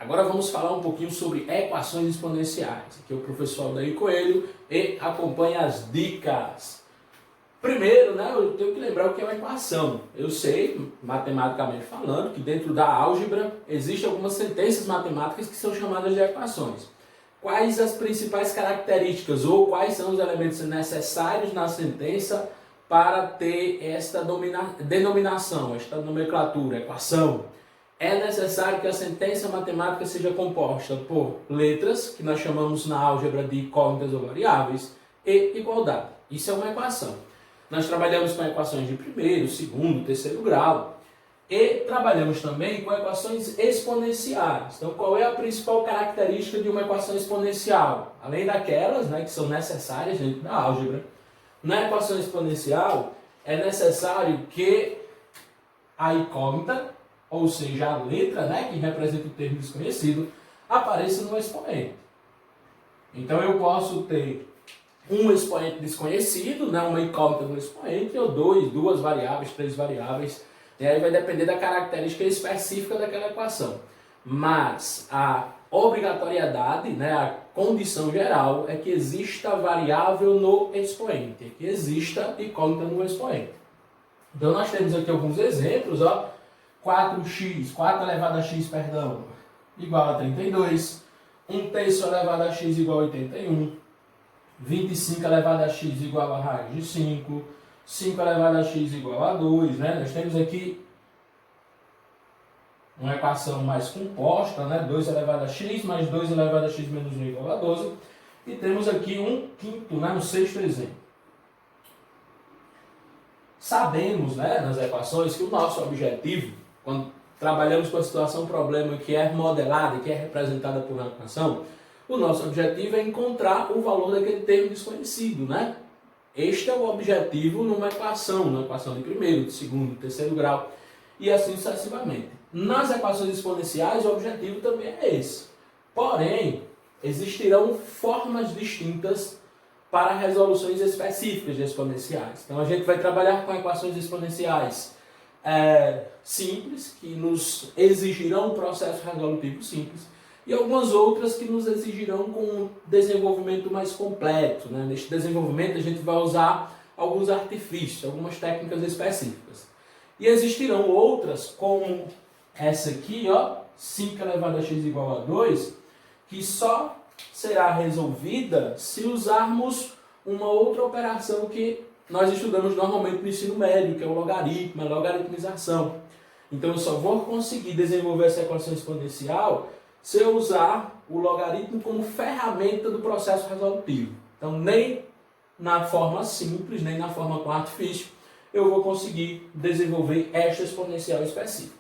Agora vamos falar um pouquinho sobre equações exponenciais. Aqui é o professor Aldair Coelho e acompanhe as dicas. Primeiro, eu tenho que lembrar o que é uma equação. Eu sei, matematicamente falando, que dentro da álgebra existem algumas sentenças matemáticas que são chamadas de equações. Quais as principais características ou quais são os elementos necessários na sentença para ter esta denominação, esta nomenclatura, equação? É necessário que a sentença matemática seja composta por letras, que nós chamamos na álgebra de incógnitas ou variáveis, e igualdade. Isso é uma equação. Nós trabalhamos com equações de primeiro, segundo, terceiro grau e trabalhamos também com equações exponenciais. Então, qual é a principal característica de uma equação exponencial? Além daquelas que são necessárias dentro da álgebra, na equação exponencial é necessário que a incógnita, ou seja, a letra que representa o termo desconhecido, apareça no expoente. Então, eu posso ter um expoente desconhecido, uma incógnita no expoente, ou duas variáveis, três variáveis, e aí vai depender da característica específica daquela equação. Mas a obrigatoriedade, a condição geral, é que exista variável no expoente, que exista incógnita no expoente. Então nós temos aqui alguns exemplos, 4 elevado a x, igual a 32, 1/3 elevado a x igual a 81, 25 elevado a x igual a raiz de 5, 5 elevado a x igual a 2, Nós temos aqui uma equação mais composta, 2 elevado a x mais 2 elevado a x menos 1 igual a 12. E temos aqui um quinto, um sexto exemplo. Sabemos, nas equações, que o nosso objetivo, quando trabalhamos com a situação problema que é modelada, que é representada por uma equação, o nosso objetivo é encontrar o valor daquele termo desconhecido, Este é o objetivo numa equação de primeiro, de segundo, de terceiro grau, e assim sucessivamente. Nas equações exponenciais, o objetivo também é esse. Porém, existirão formas distintas para resoluções específicas de exponenciais. Então, a gente vai trabalhar com equações exponenciais simples, que nos exigirão um processo resolutivo simples, e algumas outras que nos exigirão com um desenvolvimento mais completo. Neste desenvolvimento a gente vai usar alguns artifícios, algumas técnicas específicas. E existirão outras, como essa aqui, 5 elevado a x igual a 2, que só será resolvida se usarmos uma outra operação que nós estudamos normalmente no ensino médio, que é o logaritmo, a logaritmização. Então eu só vou conseguir desenvolver essa equação exponencial se eu usar o logaritmo como ferramenta do processo resolutivo. Então, nem na forma simples, nem na forma com artifício, eu vou conseguir desenvolver esta exponencial específica.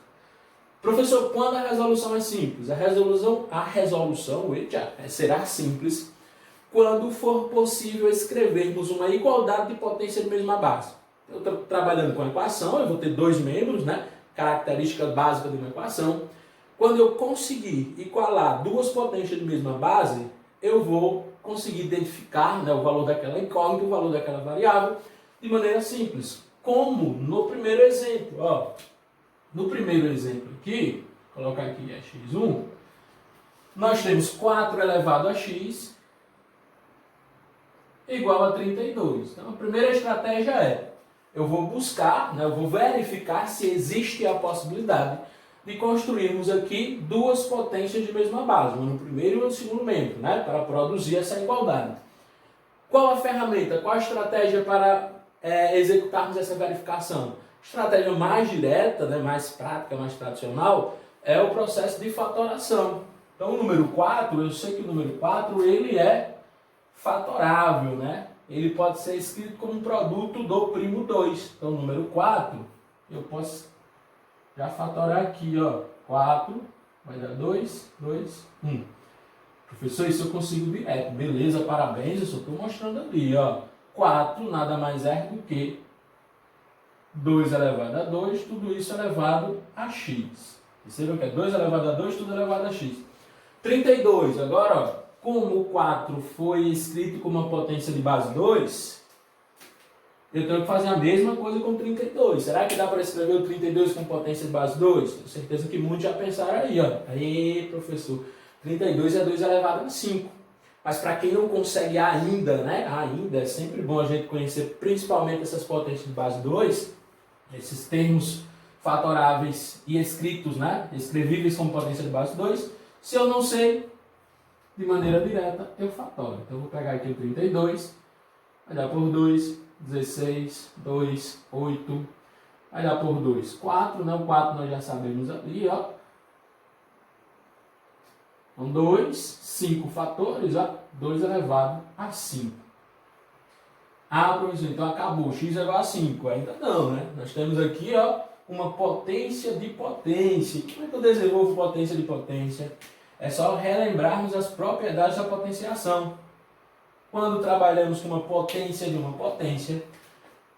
Professor, quando a resolução é simples? A resolução será simples quando for possível escrevermos uma igualdade de potência de mesma base. Eu estou trabalhando com a equação, eu vou ter dois membros, característica básica de uma equação. Quando eu conseguir igualar duas potências de mesma base, eu vou conseguir identificar o valor daquela incógnita, o valor daquela variável, de maneira simples. Como no primeiro exemplo. No primeiro exemplo aqui, vou colocar aqui x1, nós temos 4 elevado a x igual a 32. Então a primeira estratégia eu vou buscar, eu vou verificar se existe a possibilidade de construirmos aqui duas potências de mesma base, uma no primeiro e uma no segundo membro, para produzir essa igualdade. Qual a ferramenta, qual a estratégia para executarmos essa verificação? A estratégia mais direta, mais prática, mais tradicional, é o processo de fatoração. Então o número 4, eu sei que o número 4 ele é fatorável, Ele pode ser escrito como um produto do primo 2. Então o número 4, eu posso já fatorar aqui, 4, vai dar 2, 2, 1. Professor, isso eu consigo direto. Beleza, parabéns, eu só estou mostrando ali, 4 nada mais é do que 2 elevado a 2, tudo isso elevado a x. Percebam que é 2 elevado a 2, tudo elevado a x. 32, agora, como o 4 foi escrito como uma potência de base 2, eu tenho que fazer a mesma coisa com 32. Será que dá para escrever o 32 com potência de base 2? Tenho certeza que muitos já pensaram aí, ó. Aí, professor, 32 é 2 elevado a 5. Mas para quem não consegue ainda, né? Ainda é sempre bom a gente conhecer principalmente essas potências de base 2, esses termos fatoráveis e escritos, né? Escrevíveis como potência de base 2. Se eu não sei, de maneira direta, eu fatoro. Então eu vou pegar aqui o 32, vai dar por 2, 16, 2, 8, vai dar por 2, 4, né? O 4 nós já sabemos ali, ó. Então 2, 5 fatores, ó. 2 elevado a 5. Ah, professor, então acabou. X é igual a 5. Ainda não, né? Nós temos aqui, ó, uma potência de potência. Como é que eu desenvolvo potência de potência? É só relembrarmos as propriedades da potenciação. Quando trabalhamos com uma potência de uma potência,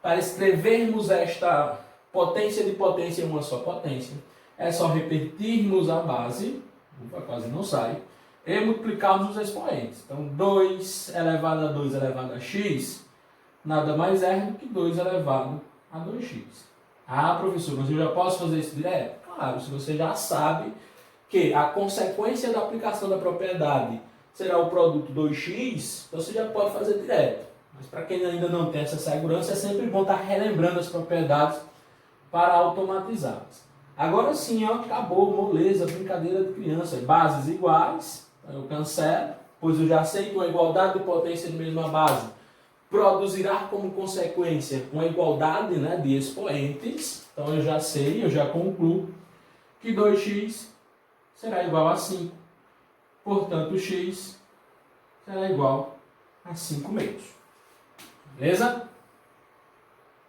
para escrevermos esta potência de potência em uma só potência, é só repetirmos a base, quase não sai, e multiplicarmos os expoentes. Então, 2 elevado a 2 elevado a x, nada mais é do que 2 elevado a 2x. Ah, professor, mas eu já posso fazer isso direto? Claro, se você já sabe que a consequência da aplicação da propriedade será o produto 2x, então você já pode fazer direto. Mas para quem ainda não tem essa segurança, é sempre bom estar relembrando as propriedades para automatizá-las. Agora sim, ó, acabou, moleza, brincadeira de criança. Bases iguais, eu cancelo, pois eu já sei que uma igualdade de potência de mesma base produzirá como consequência uma igualdade, né, de expoentes. Então eu já sei, eu já concluo que 2x será igual a 5. Portanto, x será igual a 5 meios. Beleza?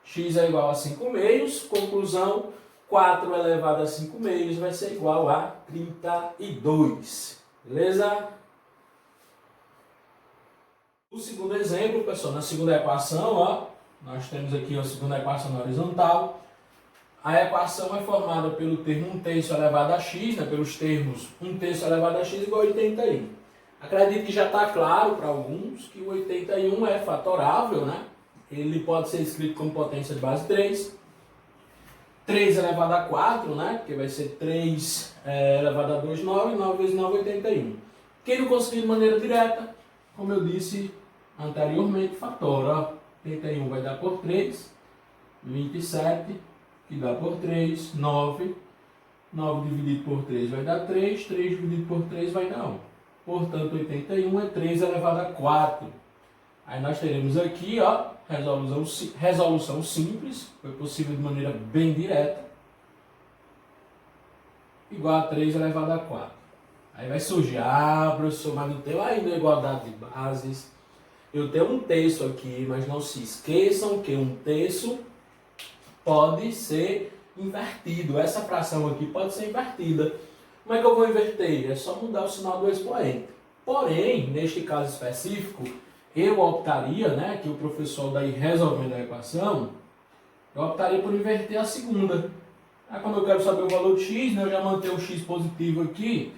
X é igual a 5 meios. Conclusão, 4 elevado a 5 meios vai ser igual a 32. Beleza? O segundo exemplo, pessoal, na segunda equação, ó, nós temos aqui a segunda equação na horizontal. A equação é formada pelo termo 1/3 elevado a x, né, pelos termos 1/3 elevado a x igual a 81. Acredito que já está claro para alguns que o 81 é fatorável, né? Ele pode ser escrito como potência de base 3. 3 elevado a 4, né? Porque vai ser 3 elevado a 2, 9. 9 vezes 9, 81. Quem não conseguir de maneira direta, como eu disse anteriormente, fatora. Ó. 81 vai dar por 3, 27, que dá por 3, 9. 9 dividido por 3 vai dar 3, 3 dividido por 3 vai dar 1. Portanto, 81 é 3 elevado a 4. Aí nós teremos aqui, ó, resolução simples, foi possível de maneira bem direta, igual a 3 elevado a 4. Aí vai surgir, professor, mas não tenho ainda igualdade de bases. Eu tenho 1/3 aqui, mas não se esqueçam que 1/3 pode ser invertido. Essa fração aqui pode ser invertida. Como é que eu vou inverter? É só mudar o sinal do expoente. Porém, neste caso específico, eu optaria, né, que o professor daí resolvendo a equação, eu optaria por inverter a segunda. Aí como eu quero saber o valor de x, né, eu já mantenho o x positivo aqui,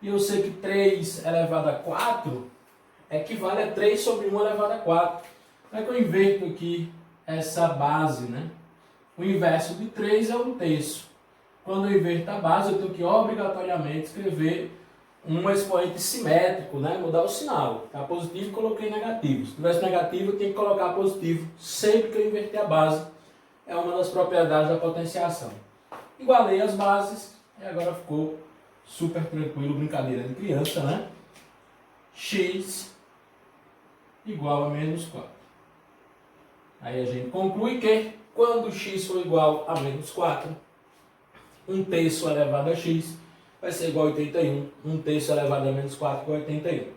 e eu sei que 3 elevado a 4 equivale a 3 sobre 1 elevado a 4. Como é que eu inverto aqui essa base, né? O inverso de 3 é 1/3. Quando eu inverto a base, eu tenho que obrigatoriamente escrever um expoente simétrico, né? Mudar o sinal. Tá positivo, coloquei negativo. Se tivesse negativo, eu tenho que colocar positivo sempre que eu inverter a base. É uma das propriedades da potenciação. Igualei as bases e agora ficou super tranquilo, brincadeira de criança, né? X igual a menos 4. Aí a gente conclui que quando x for igual a menos 4, 1/3 elevado a x vai ser igual a 81. 1/3 elevado a menos 4 igual a 81.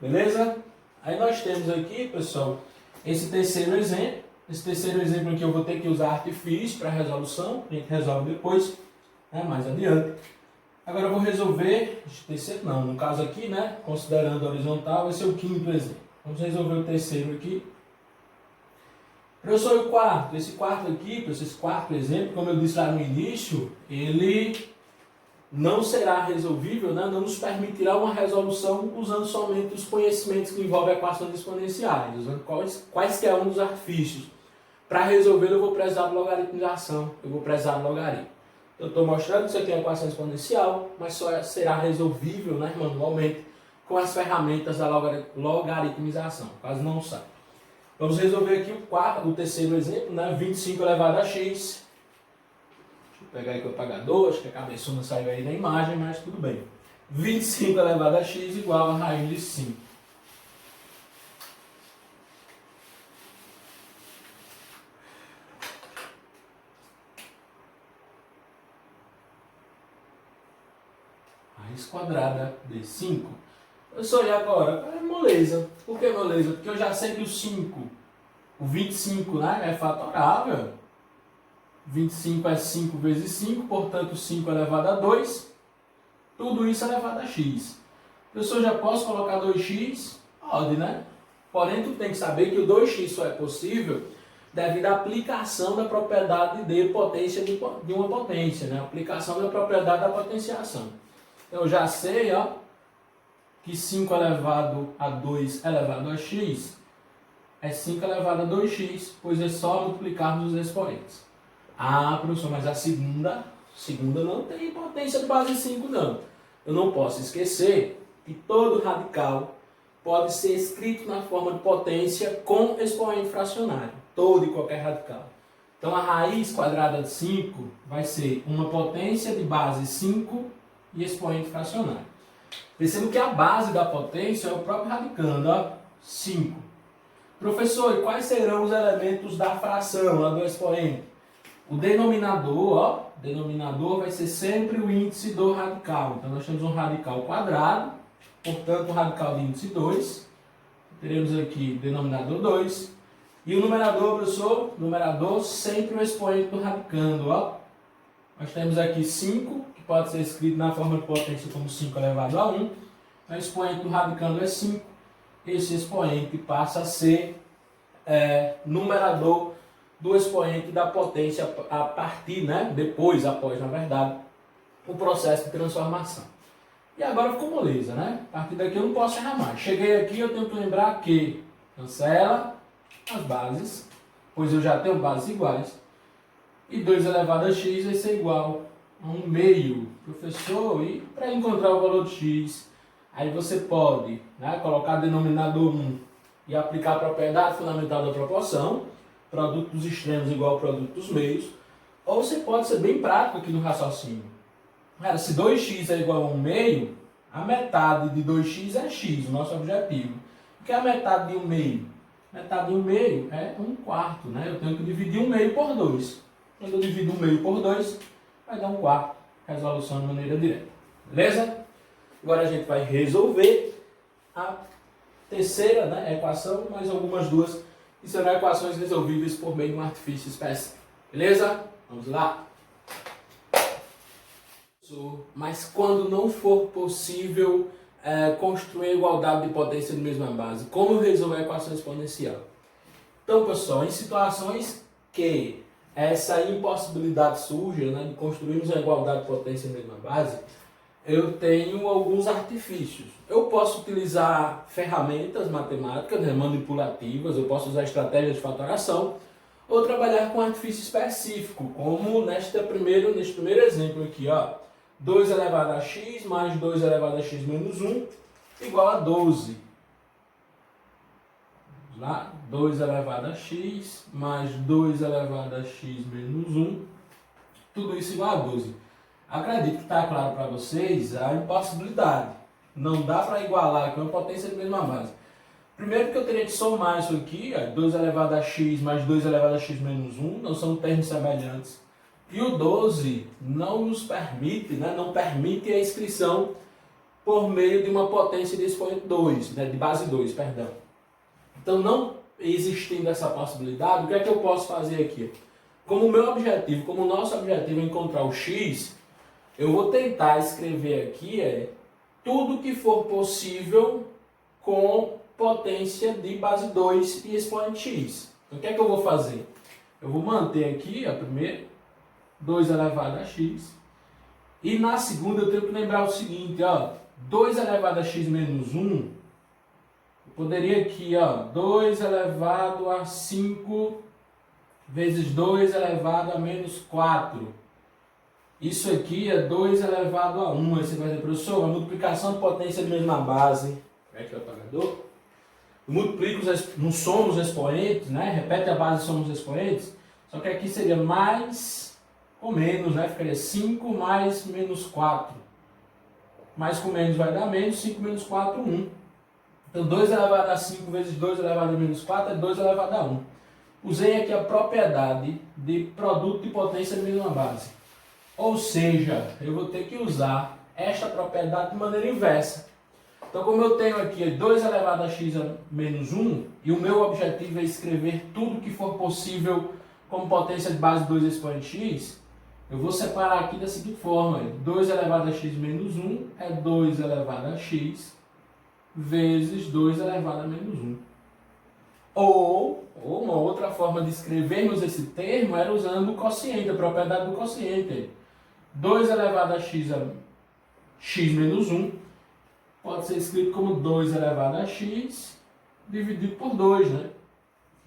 Beleza? Aí nós temos aqui, pessoal, esse terceiro exemplo. Esse terceiro exemplo aqui eu vou ter que usar artifício para resolução. A gente resolve depois, né, mais adiante. Agora eu vou resolver, esse terceiro não, no caso aqui, né, considerando a horizontal, vai ser o quinto exemplo. Vamos resolver o terceiro aqui. Professor, e o quarto? Esse quarto aqui, esse quarto exemplo, como eu disse lá no início, ele não será resolvível, né? Não nos permitirá uma resolução usando somente os conhecimentos que envolvem equações exponenciais, usando quaisquer um dos artifícios. Para resolver eu vou precisar de logaritmização, eu vou precisar de logaritmo. Eu estou mostrando que isso aqui é uma equação exponencial, mas só será resolvível, né, manualmente com as ferramentas da logaritmização, caso não saiba. Vamos resolver aqui o terceiro exemplo, né, 25 elevado a x. Deixa eu pegar aqui o apagador, acho que a cabeçona saiu aí na imagem, mas tudo bem. 25 elevado a x igual a raiz de 5. Raiz quadrada de 5. Professor, e agora? É moleza. Por que moleza? Porque eu já sei que o 5, o 25, né, é fatorável. 25 é 5 vezes 5, portanto 5 elevado a 2. Tudo isso elevado a x. Professor, já posso colocar 2x? Pode, né? Porém, tu tem que saber que o 2x só é possível devido à aplicação da propriedade de potência de uma potência, né? Aplicação da propriedade da potenciação. Eu já sei, ó, que 5 elevado a 2 elevado a x é 5 elevado a 2x, pois é só multiplicarmos os expoentes. Ah, professor, mas a segunda não tem potência de base 5, não. Eu não posso esquecer que todo radical pode ser escrito na forma de potência com expoente fracionário. Todo e qualquer radical. Então, a raiz quadrada de 5 vai ser uma potência de base 5 e expoente fracionário. Perceba que a base da potência é o próprio radicando, ó, 5. Professor, e quais serão os elementos da fração, lá do expoente? O denominador vai ser sempre o índice do radical. Então, nós temos um radical quadrado, portanto, o radical de índice 2. Teremos aqui denominador 2. E o numerador, professor, numerador sempre o expoente do radicando, ó. Nós temos aqui 5, que pode ser escrito na forma de potência como 5 elevado a 1. O expoente do radicando é 5. Esse expoente passa a ser numerador do expoente da potência a partir, né, depois, após, na verdade, o processo de transformação. E agora ficou moleza, né? A partir daqui eu não posso errar mais. Cheguei aqui, eu tenho que lembrar que cancela as bases, pois eu já tenho bases iguais. E 2 elevado a x vai ser igual a 1 meio. Professor, e para encontrar o valor de x, aí você pode, né, colocar denominador 1 e aplicar a propriedade fundamental da proporção, produto dos extremos igual ao produto dos meios, ou você pode ser bem prático aqui no raciocínio. Cara, se 2x é igual a 1 meio, a metade de 2x é x, o nosso objetivo. O que é a metade de 1 meio? Metade de 1 meio é 1 quarto, né? Eu tenho que dividir 1 meio por 2. Quando eu divido 1 meio por 2, vai dar 1 quarto. Resolução de maneira direta. Beleza? Agora a gente vai resolver a terceira, né, equação, mais algumas duas, que serão equações resolvíveis por meio de um artifício específico. Beleza? Vamos lá? Mas quando não for possível construir a igualdade de potência de mesma base, como eu resolvo a equação exponencial? Então, pessoal, em situações que essa impossibilidade surge, né, de construirmos a igualdade de potência de mesma base, eu tenho alguns artifícios. Eu posso utilizar ferramentas matemáticas, né, manipulativas, eu posso usar estratégias de fatoração, ou trabalhar com artifício específico, como neste primeiro exemplo aqui, ó, 2 elevado a x mais 2 elevado a x menos 1 igual a 12. Vamos lá, 2 elevado a x mais 2 elevado a x menos 1, tudo isso igual a 12. Acredito que está claro para vocês a impossibilidade. Não dá para igualar aqui uma potência de mesma base. Primeiro que eu teria que somar isso aqui, 2 elevado a x mais 2 elevado a x menos 1, não são termos semelhantes. E o 12 não nos permite, né, não permite a inscrição por meio de uma potência de expoente 2, né, de base 2, perdão. Então, não existindo essa possibilidade, o que é que eu posso fazer aqui? Como o meu objetivo, como o nosso objetivo é encontrar o x, eu vou tentar escrever aqui tudo que for possível com potência de base 2 e expoente x. Então, o que é que eu vou fazer? Eu vou manter aqui, primeiro, 2 elevado a x. E na segunda eu tenho que lembrar o seguinte, 2 elevado a x menos 1, eu poderia aqui, 2 elevado a 5 vezes 2 elevado a menos 4. Isso aqui é 2 elevado a 1. Aí você vai dizer, professor, a multiplicação de potência de mesma base. Aqui é o apagador. Eu multiplico, não somos expoentes, né? Repete a base, somos expoentes. Só que aqui seria mais ou menos, né? Ficaria 5 mais menos 4. Mais com menos vai dar menos, 5 menos 4, 1. Então 2 elevado a 5 vezes 2 elevado a menos 4 é 2 elevado a 1. Usei aqui a propriedade de produto de potência de mesma base. Ou seja, eu vou ter que usar esta propriedade de maneira inversa. Então, como eu tenho aqui 2 elevado a x a menos 1, e o meu objetivo é escrever tudo que for possível como potência de base 2 expoente x, eu vou separar aqui da seguinte forma. 2 elevado a x menos 1 é 2 elevado a x vezes 2 elevado a menos 1. Ou uma outra forma de escrevermos esse termo era usando o quociente, a propriedade do quociente. 2 elevado a x menos 1 pode ser escrito como 2 elevado a x dividido por 2, né?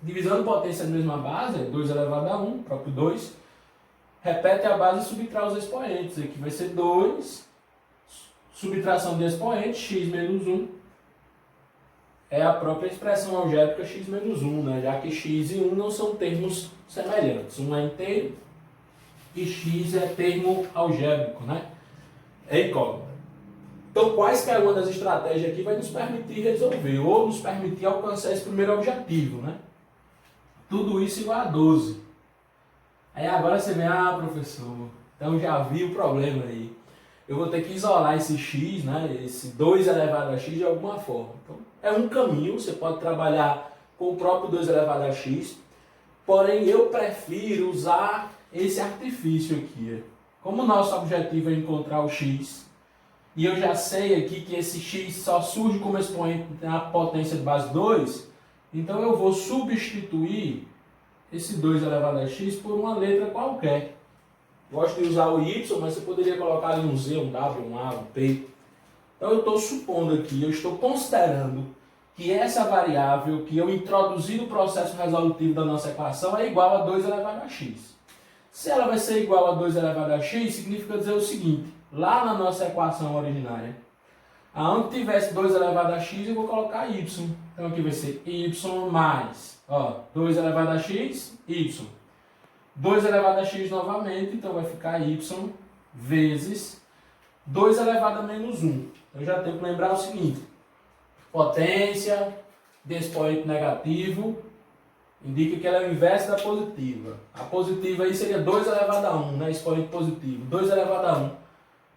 Divisão de potência da mesma base, 2 elevado a 1, próprio 2. Repete a base e subtrai os expoentes. Aqui vai ser 2, subtração de expoente, x menos 1. É a própria expressão algébrica x menos 1, né? Já que x e 1 não são termos semelhantes. 1 é inteiro e x é termo algébrico, né? É incógnita. Então, quaisquer uma das estratégias aqui vai nos permitir resolver, ou nos permitir alcançar esse primeiro objetivo, né? Tudo isso igual a 12. Aí agora você vem, professor, então já vi o problema aí. Eu vou ter que isolar esse x, né, esse 2 elevado a x de alguma forma. Então, é um caminho, você pode trabalhar com o próprio 2 elevado a x, porém eu prefiro usar esse artifício aqui. Como o nosso objetivo é encontrar o x, e eu já sei aqui que esse x só surge como expoente na potência de base 2, então eu vou substituir esse 2 elevado a x por uma letra qualquer. Gosto de usar o y, mas você poderia colocar ali um z, um w, um a, um p. Então eu estou supondo aqui, eu estou considerando que essa variável que eu introduzi no processo resolutivo da nossa equação é igual a 2 elevado a x. Se ela vai ser igual a 2 elevado a x, significa dizer o seguinte, lá na nossa equação originária, aonde tivesse 2 elevado a x, eu vou colocar y. Então aqui vai ser y mais, 2 elevado a x, y. 2 elevado a x novamente, então vai ficar y vezes 2 elevado a menos 1. Eu já tenho que lembrar o seguinte, potência de expoente negativo indica que ela é o inverso da positiva. A positiva aí seria 2 elevado a 1, né? Expoente positivo. 2 elevado a 1,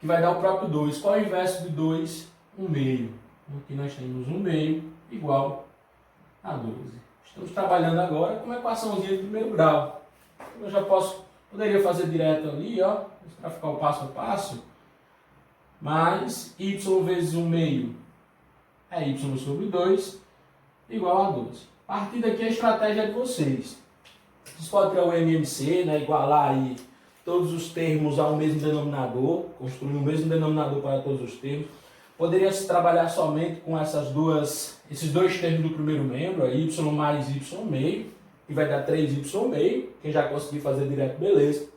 que vai dar o próprio 2. Qual é o inverso de 2? 1 meio. Aqui nós temos 1 meio igual a 12. Estamos trabalhando agora com uma equaçãozinha de primeiro grau. Eu já poderia fazer direto ali, para ficar o passo a passo, mas y vezes 1 meio é y sobre 2 igual a 12. A partir daqui a estratégia é de vocês. Vocês podem criar o MMC, né, igualar aí todos os termos ao mesmo denominador, construir o mesmo denominador para todos os termos. Poderia se trabalhar somente com esses dois termos do primeiro membro, y mais y meio, que vai dar 3y meio, quem já conseguiu fazer direto, beleza.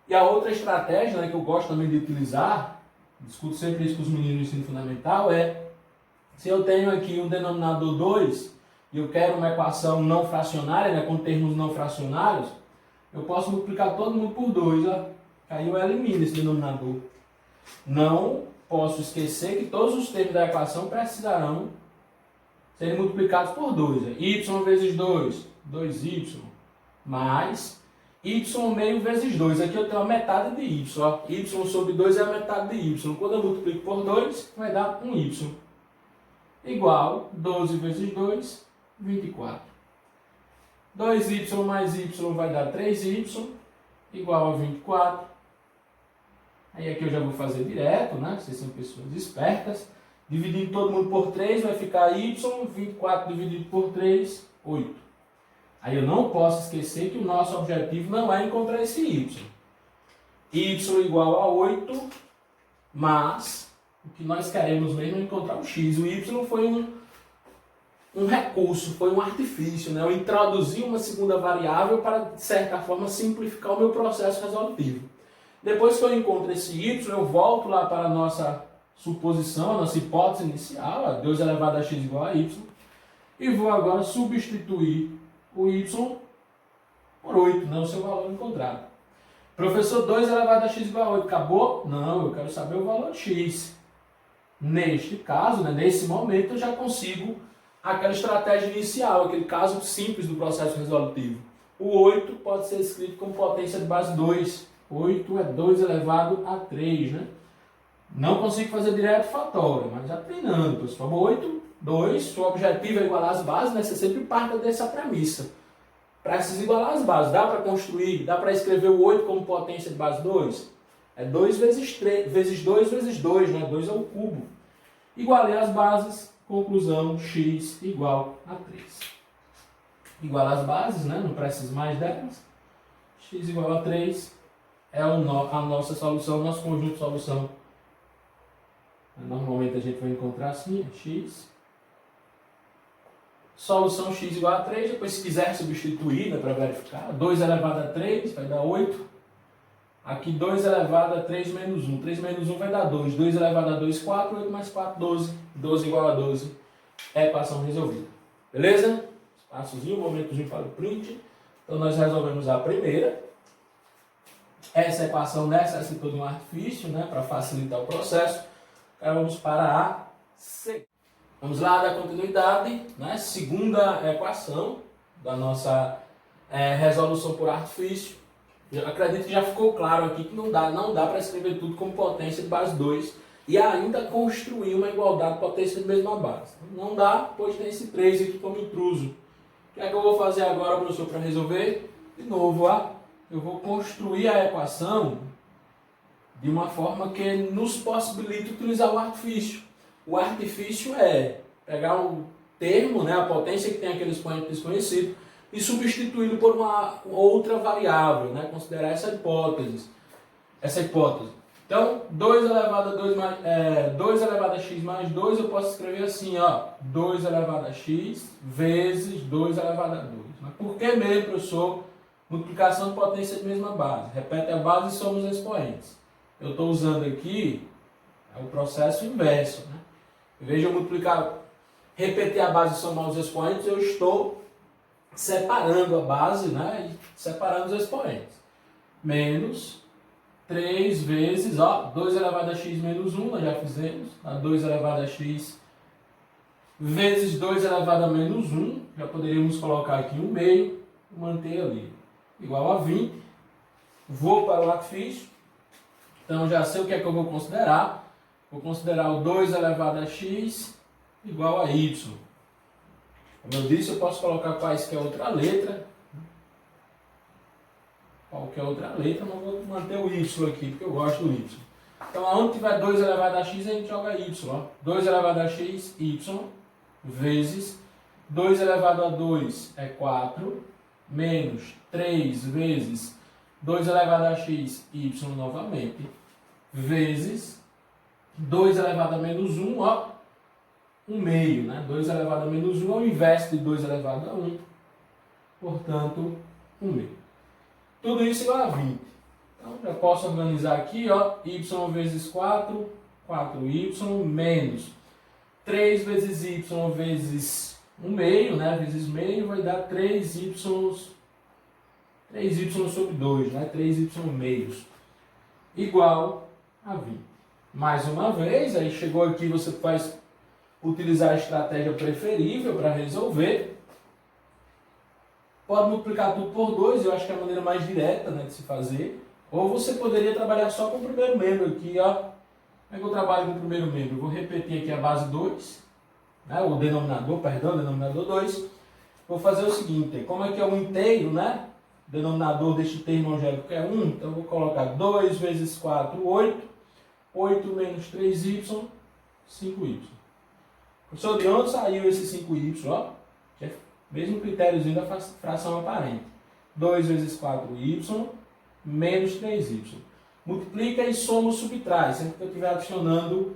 E a outra estratégia, né, que eu gosto também de utilizar, discuto sempre isso com os meninos do ensino fundamental, é, se eu tenho aqui um denominador 2, e eu quero uma equação não fracionária, né, com termos não fracionários, eu posso multiplicar todo mundo por 2, aí eu elimino esse denominador. Não posso esquecer que todos os termos da equação precisarão serem multiplicados por 2. Y vezes 2, 2y, mais y meio vezes 2. Aqui eu tenho a metade de y. Y sobre 2 é a metade de y. Quando eu multiplico por 2, vai dar 1y. Igual 12 vezes 2, 24. 2y mais y vai dar 3y, igual a 24. Aí aqui eu já vou fazer direto, né? Vocês são pessoas espertas. Dividindo todo mundo por 3, vai ficar y, 24 dividido por 3, 8. Aí eu não posso esquecer que o nosso objetivo não é encontrar esse y. Y igual a 8, mas o que nós queremos mesmo é encontrar o x. O y foi um recurso, foi um artifício, né? Eu introduzi uma segunda variável para, de certa forma, simplificar o meu processo resolutivo. Depois que eu encontro esse y, eu volto lá para a nossa suposição, a nossa hipótese inicial, 2 elevado a x igual a y, e vou agora substituir o y por 8, né? O seu valor encontrado. Professor, 2 elevado a x igual a 8, acabou? Não, eu quero saber o valor de x. Neste caso, né, nesse momento, eu já consigo aquela estratégia inicial, aquele caso simples do processo resolutivo. O 8 pode ser escrito com potência de base 2. 8 é 2 elevado a 3, né? Não consigo fazer direto fatório, mas já treinando, pessoal. 8, 2, seu objetivo é igualar as bases, né? Você sempre parte dessa premissa. Precisa igualar as bases. Dá para construir, dá para escrever o 8 como potência de base 2? É 2 vezes 3, vezes 2 vezes 2, né? 2 é o cubo. Igualei as bases, conclusão, x igual a 3. Igualar as bases, né? Não preciso mais delas. X igual a 3 é a nossa solução, nosso conjunto de solução. Normalmente a gente vai encontrar assim, x. Solução x igual a 3, depois se quiser substituir, né, para verificar, 2 elevado a 3 vai dar 8. Aqui 2 elevado a 3 menos 1. 3 menos 1 vai dar 2. 2 elevado a 2, 4. 8 mais 4, 12. 12 igual a 12. É a equação resolvida. Beleza? Espaçozinho, momentozinho para o print. Então nós resolvemos a primeira. Essa equação necessitou de um artifício, né, para facilitar o processo. Agora vamos para a C. Vamos lá dar continuidade, né? Segunda equação da nossa resolução por artifício. Eu acredito que já ficou claro aqui que não dá para escrever tudo como potência de base 2 e ainda construir uma igualdade de potência de mesma base. Não dá, pois tem esse 3 aqui como intruso. O que é que eu vou fazer agora, professor, para resolver? De novo, eu vou construir a equação de uma forma que nos possibilite utilizar o artifício. O artifício é pegar um termo, né, a potência que tem aquele expoente desconhecido, e substituí-lo por uma outra variável, né, considerar essa hipótese. Então, 2 elevado a 2 elevado a x mais 2, eu posso escrever assim, 2 elevado a x vezes 2 elevado a 2. Mas por que mesmo, professor? Multiplicação de potência de mesma base. Repete a base e soma os expoentes. Eu estou usando aqui o processo inverso, né? Em vez de eu multiplicar, repetir a base e somar os expoentes, eu estou separando a base, né, e separando os expoentes. Menos 3 vezes, 2 elevado a x menos 1, nós já fizemos. 2 elevado a x vezes 2 elevado a menos 1. Já poderíamos colocar aqui um meio, manter ali. Igual a 20. Vou para o artifício. Então já sei o que é que eu vou considerar. Vou considerar o 2 elevado a x igual a y. Como eu disse, eu posso colocar quaisquer outra letra. Qualquer outra letra, mas vou manter o y aqui, porque eu gosto do y. Então, onde tiver 2 elevado a x, a gente joga y. 2 elevado a x, y, vezes 2 elevado a 2 é 4, menos 3 vezes 2 elevado a x, y novamente, vezes 2 elevado a menos 1, 1 meio, né? 2 elevado a menos 1 é o inverso de 2 elevado a 1, portanto, 1 meio. Tudo isso igual a 20. Então, já posso organizar aqui, y vezes 4, 4y, menos 3 vezes y vezes 1 meio, né? Vezes meio vai dar 3y sobre 2, né? 3y meios, igual a 20. Mais uma vez, aí chegou aqui, você faz utilizar a estratégia preferível para resolver. Pode multiplicar tudo por 2, eu acho que é a maneira mais direta, né, de se fazer. Ou você poderia trabalhar só com o primeiro membro aqui, Como é que eu trabalho com o primeiro membro? Eu vou repetir aqui a base 2, né, o denominador 2. Vou fazer o seguinte, como é que é um inteiro, né? O denominador deste termo algébrico é 1, então eu vou colocar 2 vezes 4, 8. 8 menos 3y, 5y. Professor, de onde saiu esse 5y? Que é o mesmo critériozinho da fração aparente. 2 vezes 4y menos 3y. Multiplica e soma ou subtrai, sempre que eu estiver adicionando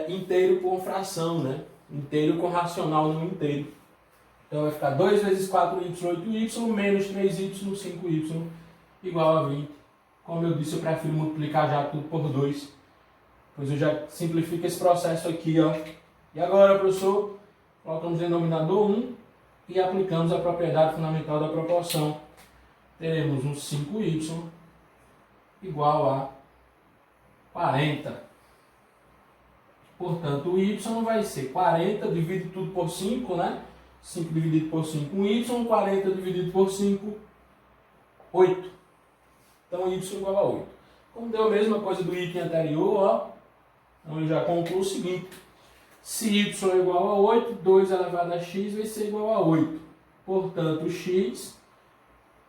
inteiro por fração, né? inteiro com racional no inteiro. Então vai ficar 2 vezes 4y, 8y, menos 3y, 5y, igual a 20. Como eu disse, eu prefiro multiplicar já tudo por 2. Pois eu já simplifico esse processo aqui, ó. E agora, professor, colocamos o denominador 1 e aplicamos a propriedade fundamental da proporção. Teremos um 5y igual a 40. Portanto, o y vai ser 40, divide tudo por 5, né? 5 dividido por 5, 1y, 40 dividido por 5, 8. Então, y igual a 8. Como deu a mesma coisa do item anterior, ó, então eu já concluo o seguinte. Se y é igual a 8, 2 elevado a x vai ser igual a 8. Portanto, x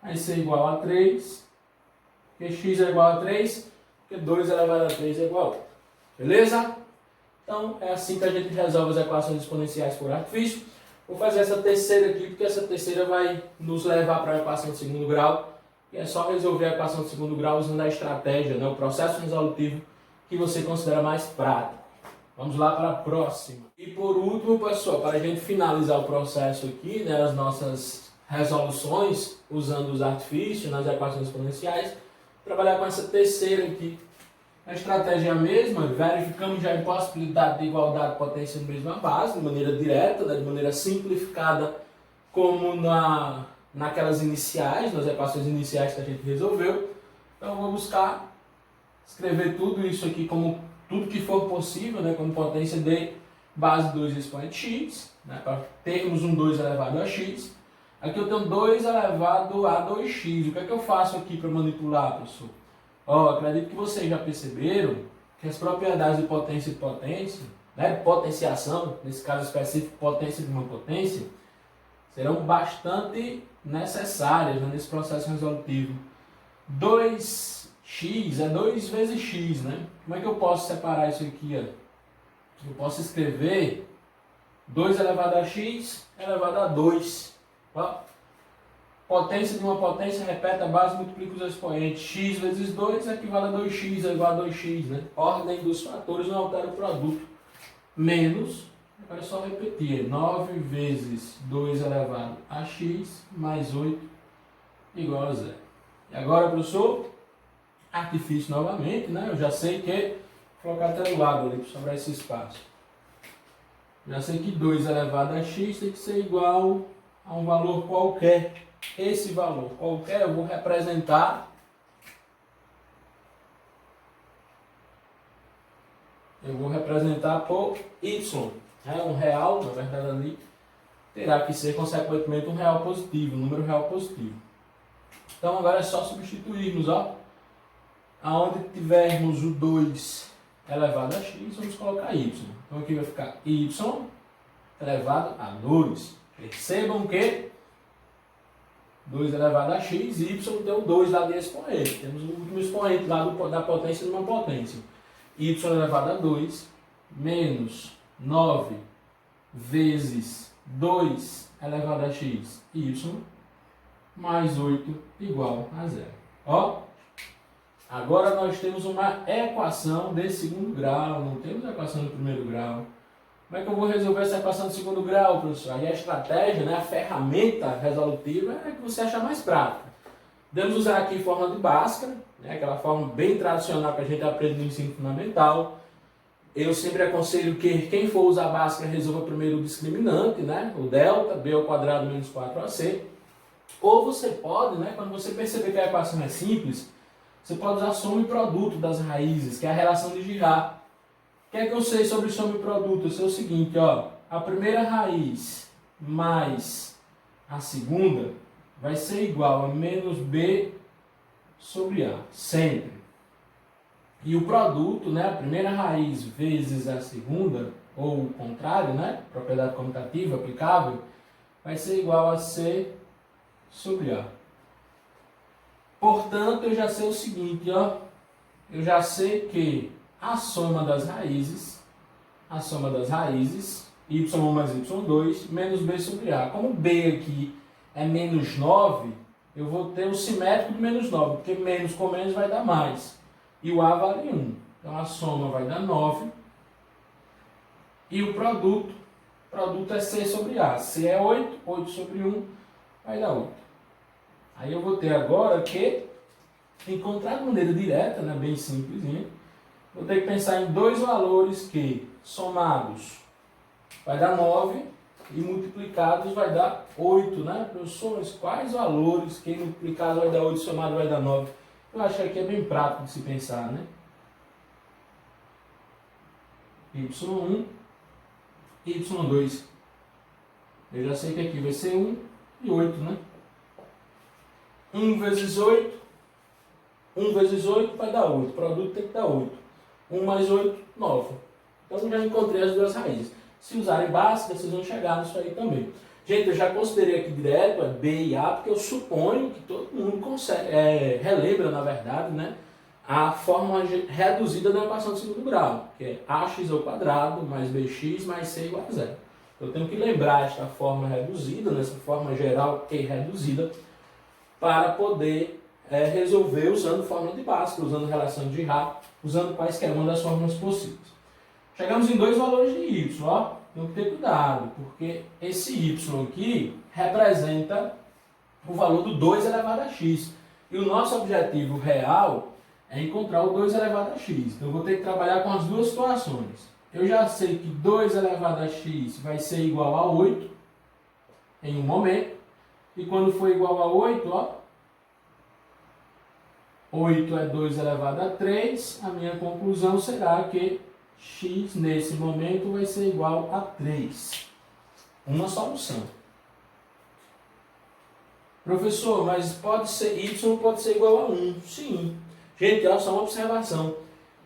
vai ser igual a 3. Porque x é igual a 3, porque 2 elevado a 3 é igual a 8. Beleza? Então, é assim que a gente resolve as equações exponenciais por artifício. Vou fazer essa terceira aqui, porque essa terceira vai nos levar para a equação de segundo grau. E é só resolver a equação de segundo grau usando a estratégia, né, o processo resolutivo que você considera mais prático. Vamos lá para a próxima. E por último, pessoal, para a gente finalizar o processo aqui, né, as nossas resoluções usando os artifícios nas equações exponenciais, trabalhar com essa terceira aqui. A estratégia é a mesma, verificamos já a impossibilidade de igualdade de potência na mesma base, de maneira direta, né, de maneira simplificada, como naquelas iniciais, nas equações iniciais que a gente resolveu. Então eu vou buscar escrever tudo isso aqui como tudo que for possível, né, como potência de base 2 expoente x, né, para termos um 2 elevado a x. Aqui eu tenho 2 elevado a 2x. O que é que eu faço aqui para manipular, professor? Acredito que vocês já perceberam que as propriedades de potência e potência, né, potenciação, nesse caso específico potência de uma potência, serão bastante necessárias, né, nesse processo resolutivo. 2x é 2 vezes x, né? Como é que eu posso separar isso aqui? Ó? Eu posso escrever 2 elevado a x elevado a 2. Ó. Potência de uma potência, repete a base, multiplica os expoentes. X vezes 2 equivale a 2x, é igual a 2x, né? Ordem dos fatores não altera o produto. Menos, agora é só repetir, 9 vezes 2 elevado a x mais 8 igual a 0. E agora, professor, artifício novamente, né? Eu já sei que, vou colocar até do lado ali para sobrar esse espaço. Já sei que 2 elevado a x tem que ser igual a um valor qualquer. Esse valor qualquer eu vou representar por y. Um real, na verdade ali, terá que ser consequentemente um real positivo, um número real positivo. Então agora é só substituirmos, ó. Aonde tivermos o 2 elevado a x, vamos colocar y. Então aqui vai ficar y elevado a 2. Percebam que 2 elevado a x, y tem o 2 lá de expoente. Temos o último expoente lá da potência de uma potência. Y elevado a 2 menos 9 vezes 2 elevado a x, y, mais 8 igual a 0. Ó, agora nós temos uma equação de segundo grau, não temos a equação de primeiro grau. Como é que eu vou resolver essa equação de segundo grau, professor? Aí a estratégia, né, a ferramenta resolutiva é que você acha mais prática. Podemos usar aqui forma de Bhaskara, né, aquela forma bem tradicional que a gente aprende no ensino fundamental. Eu sempre aconselho que quem for usar Bhaskara resolva primeiro o discriminante, né, o delta, b ao quadrado menos 4ac. Ou você pode, né, quando você perceber que a equação é simples, você pode usar soma e produto das raízes, que é a relação de Girard. O que é que eu sei sobre soma e produto? Eu sei o seguinte, ó, a primeira raiz mais a segunda vai ser igual a menos b sobre a, sempre. E o produto, né, a primeira raiz vezes a segunda, ou o contrário, né, propriedade comutativa aplicável, vai ser igual a c sobre a. Portanto, eu já sei o seguinte, ó, eu já sei que a soma das raízes, y1 mais y2, menos b sobre a. Como b aqui é menos 9, eu vou ter o simétrico de menos 9, porque menos com menos vai dar mais. E o a vale 1. Então a soma vai dar 9. E o produto produto é C sobre A. C é 8, 8 sobre 1 vai dar 8. Aí eu vou ter agora que encontrar de maneira direta, né, bem simplesinha, vou ter que pensar em dois valores que, somados, vai dar 9 e multiplicados vai dar 8, né? Professores, quais valores que multiplicado vai dar 8 e somado vai dar 9? Eu acho que aqui é bem prático de se pensar, né? Y1, Y2. Eu já sei que aqui vai ser 1 e 8, né? 1 vezes 8, 1 vezes 8 vai dar 8. O produto tem que dar 8. 1 mais 8, 9. Então já encontrei as duas raízes. Se usarem básica, vocês vão chegar nisso aí também. Gente, eu já considerei aqui direto, é B e A, porque eu suponho que todo mundo consegue, relembra, na verdade, né, a forma reduzida da equação de segundo grau, que é ax ao quadrado mais bx mais c igual a zero. Eu tenho que lembrar esta forma reduzida, nessa forma geral e reduzida, para poder resolver usando fórmula de Bhaskara, usando relação de Ra, usando quaisquer uma das fórmulas possíveis. Chegamos em dois valores de y, ó. Tem que ter cuidado, porque esse y aqui representa o valor do 2 elevado a x. E o nosso objetivo real é encontrar o 2 elevado a x. Então eu vou ter que trabalhar com as duas situações. Eu já sei que 2 elevado a x vai ser igual a 8 em um momento. E quando for igual a 8, ó, 8 é 2 elevado a 3, a minha conclusão será que x nesse momento vai ser igual a 3. Uma solução. Professor, mas pode ser y pode ser igual a 1. Sim. Gente, olha só uma observação.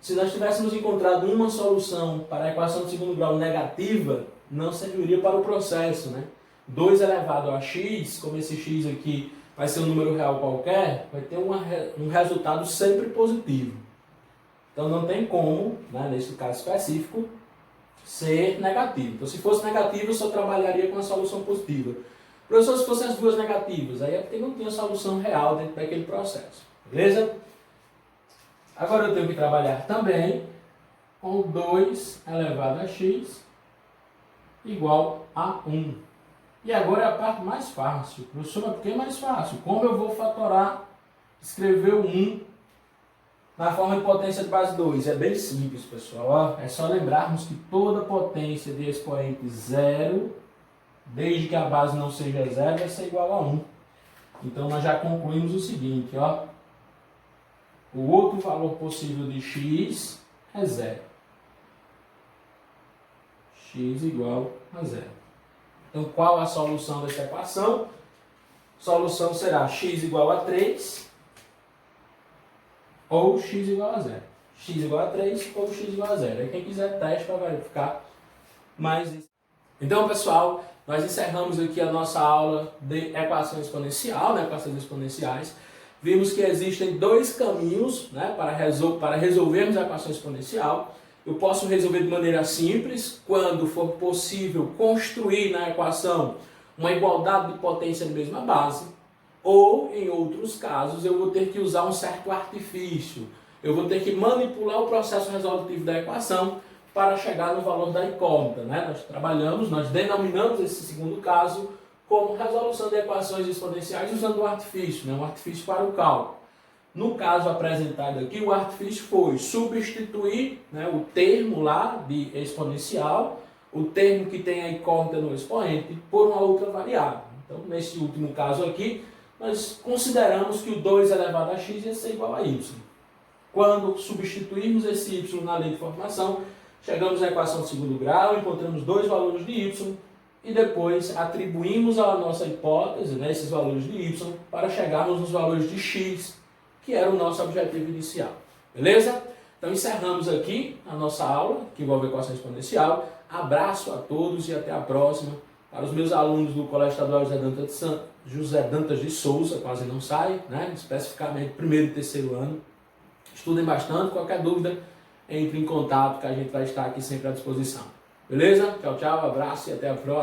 Se nós tivéssemos encontrado uma solução para a equação de segundo grau negativa, não serviria para o processo, né? 2 elevado a x, como esse x aqui vai ser um número real qualquer, vai ter um resultado sempre positivo. Então não tem como, né, nesse caso específico, ser negativo. Então se fosse negativo, eu só trabalharia com a solução positiva. Professor, se fossem as duas negativas, aí é porque não tinha solução real dentro daquele processo. Beleza? Agora eu tenho que trabalhar também com 2 elevado a x igual a 1. E agora é a parte mais fácil. Professor, mas por que é mais fácil? Como eu vou fatorar, escrever o 1 na forma de potência de base 2? É bem simples, pessoal. É só lembrarmos que toda potência de expoente 0, desde que a base não seja 0, vai ser igual a 1. Então nós já concluímos o seguinte, ó. O outro valor possível de x é 0. X igual a 0. Então qual a solução dessa equação? A solução será x igual a 3 ou x igual a 0. X igual a 3 ou x igual a 0. Aí quem quiser teste para verificar mais isso. Então, pessoal, nós encerramos aqui a nossa aula de equação exponencial, né, equações exponenciais. Vimos que existem dois caminhos, né, para resolvermos a equação exponencial. Eu posso resolver de maneira simples, quando for possível construir na equação uma igualdade de potência de mesma base. Ou, em outros casos, eu vou ter que usar um certo artifício. Eu vou ter que manipular o processo resolutivo da equação para chegar no valor da incógnita, né? Nós denominamos esse segundo caso como resolução de equações exponenciais usando um artifício, né? Um artifício para o cálculo. No caso apresentado aqui, o artifício foi substituir, né, o termo lá de exponencial, o termo que tem a incógnita no expoente, por uma outra variável. Então, nesse último caso aqui, nós consideramos que o 2 elevado a x ia ser igual a y. Quando substituirmos esse y na lei de formação, chegamos à equação de segundo grau, encontramos dois valores de y e depois atribuímos à nossa hipótese, né, esses valores de y para chegarmos nos valores de x, que era o nosso objetivo inicial. Beleza? Então encerramos aqui a nossa aula, que envolve equação exponencial. Abraço a todos e até a próxima. Para os meus alunos do Colégio Estadual José Dantas de Souza, quase não sai, né, especificamente primeiro e terceiro ano, estudem bastante. Qualquer dúvida, entre em contato que a gente vai estar aqui sempre à disposição. Beleza? Tchau, tchau, abraço e até a próxima.